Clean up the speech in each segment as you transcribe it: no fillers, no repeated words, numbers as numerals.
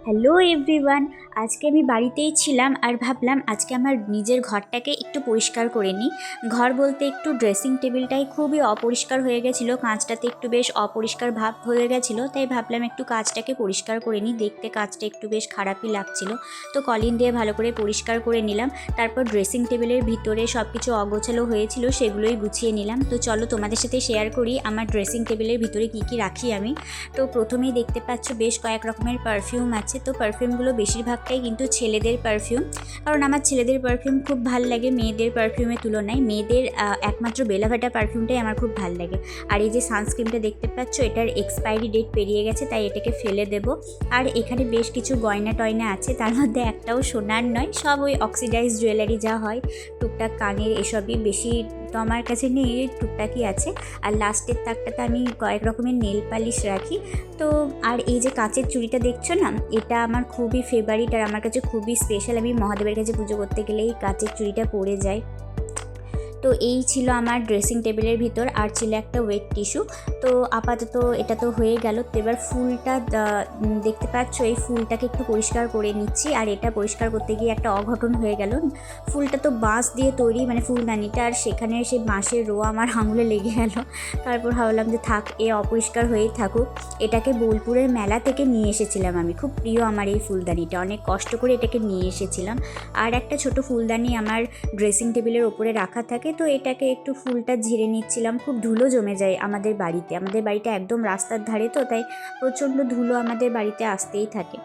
Hello everyone, আজকে আমি বাড়িতেই ছিলাম আর ভাবলাম আজকে আমার নিজের ঘরটাকে একটু পরিষ্কার করে নিই। ঘর বলতে একটু ড্রেসিং টেবিলটাই খুবই অপরিষ্কার হয়ে গেছিলো, কাঁচটাতে একটু বেশ অপরিষ্কার ভাব হয়ে গেছিলো, তাই ভাবলাম একটু কাঁচটাকে পরিষ্কার করে নিই। দেখতে কাঁচটা একটু বেশ খারাপই লাগছিলো, তো কলিন দিয়ে ভালো করে পরিষ্কার করে নিলাম। তারপর ড্রেসিং টেবিলের ভিতরে সব কিছু অগোছালো হয়েছিল, সেগুলোই গুছিয়ে নিলাম। তো চলো তোমাদের সাথে শেয়ার করি আমার ড্রেসিং টেবিলের ভিতরে কী কী রাখি আমি। তো প্রথমেই দেখতে পাচ্ছ বেশ কয়েক রকমের পারফিউম আছে। তো পারফিউমগুলো বেশিরভাগটাই কিন্তু ছেলেদের পারফিউম, কারণ আমার ছেলেদের পারফিউম খুব ভাল লাগে মেয়েদের পারফিউমের তুলনায়। মেয়েদের একমাত্র বেলাভাটা পারফিউমটাই আমার খুব ভাল লাগে। আর এই যে সানস্ক্রিনটা দেখতে পাচ্ছ, এটার এক্সপায়ারি ডেট পেরিয়ে গেছে, তাই এটাকে ফেলে দেব। আর এখানে বেশ কিছু গয়না টয়না আছে, তার মধ্যে একটাও সোনার নয়, সব ওই অক্সিডাইজ জুয়েলারি যা হয় টুকটাক কানের, এসবই বেশি তো আমার কাছে নেই, টুকটাকই আছে। আর লাস্টের তাকটাতে আমি কয়েক রকমের নেল পালিশ রাখি। তো আর এই যে কাচের চুড়িটা দেখছো না, এটা আমার খুবই ফেভারিট আর আমার কাছে খুবই স্পেশাল। আমি মহাদেবের কাছে পুজো করতে গেলেই কাচের চুড়িটা পরে যাই। তো এই ছিল আমার ড্রেসিং টেবিলের ভিতর, আর ছিল একটা ওয়েট টিস্যু। তো আপাতত এটা তো হয়ে গেল। তো এবার ফুলটা দেখতে পাচ্ছ, এই ফুলটাকে একটু পরিষ্কার করে নিচ্ছি। আর এটা পরিষ্কার করতে গিয়ে একটা অঘটন হয়ে গেল। ফুলটা তো বাঁশ দিয়ে তৈরি, মানে ফুলদানিটা, আর সেখানে সেই বাঁশের রোয়া আমার আঙুলে লেগে গেল। তারপর ভাবলাম যে থাক, এ অপরিষ্কার হয়েই থাকুক। এটাকে বোলপুরের মেলা থেকে নিয়ে এসেছিলাম আমি, খুব প্রিয় আমার এই ফুলদানিটা, অনেক কষ্ট করে এটাকে নিয়ে এসেছিলাম। আর একটা ছোট ফুলদানি আমার ড্রেসিং টেবিলের ওপরে রাখা থাকে, তো এটাকে একটু ফুলটা ঝেড়ে নিচ্ছিলাম। খুব ধুলো জমে যায় আমাদের বাড়িটা একদম রাস্তার ধারে, তো তাই প্রচণ্ড ধুলো আমাদের বাড়িতে আসতেই থাকে।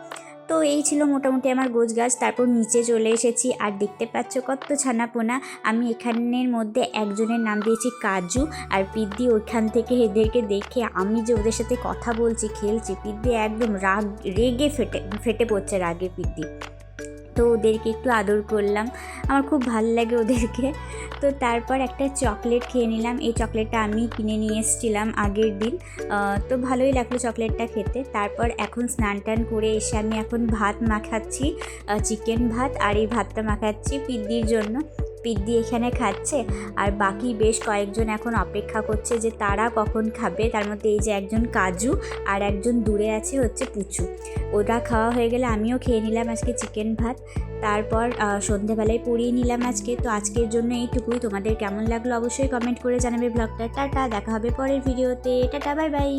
তো এই ছিল মোটামুটি আমার গোছগাছ। তারপর নিচে চলে এসেছি, আর দেখতে পাচ্ছ কত ছানাপোনা। আমি এখানের মধ্যে একজনের নাম দিয়েছি কাজু, আর পিদ্দি ওইখান থেকে এদেরকে দেখে আমি যে ওদের সাথে কথা বলছি, খেলছি, পিদ্দি একদম রেগে ফেটে পড়ছে রাগে পিদ্দি। তো ওদেরকে একটু আদর করলাম, আমার খুব ভালো লাগে ওদেরকে। তো তারপর একটা চকলেট খেয়ে নিলাম। এই চকলেটটা আমি কিনে নিয়ে এসেছিলাম আগের দিন, তো ভালোই লাগলো চকলেটটা খেতে। তারপর এখন স্নান টান করে এসে আমি এখন ভাত মাখাচ্ছি, চিকেন ভাত। আর এই ভাতটা মাখাচ্ছি পিদ্দির জন্য। পিদ্দি এখানে খাচ্ছে, আর বাকি বেশ কয়েকজন এখন অপেক্ষা করছে যে তারা কখন খাবে। তার মধ্যে এই যে একজন কাজু, আর একজন দূরে আছে হচ্ছে পুচু। ওরা খাওয়া হয়ে গেলে আমিও খেয়ে নিলাম আজকে চিকেন ভাত। তারপর সন্ধেবেলায় পরিয়ে নিলাম আজকে। তো আজকের জন্য এইটুকুই। তোমাদের কেমন লাগলো অবশ্যই কমেন্ট করে জানাবে ব্লগটা। টাটা, দেখা হবে পরের ভিডিওতে। Tata, bye bye.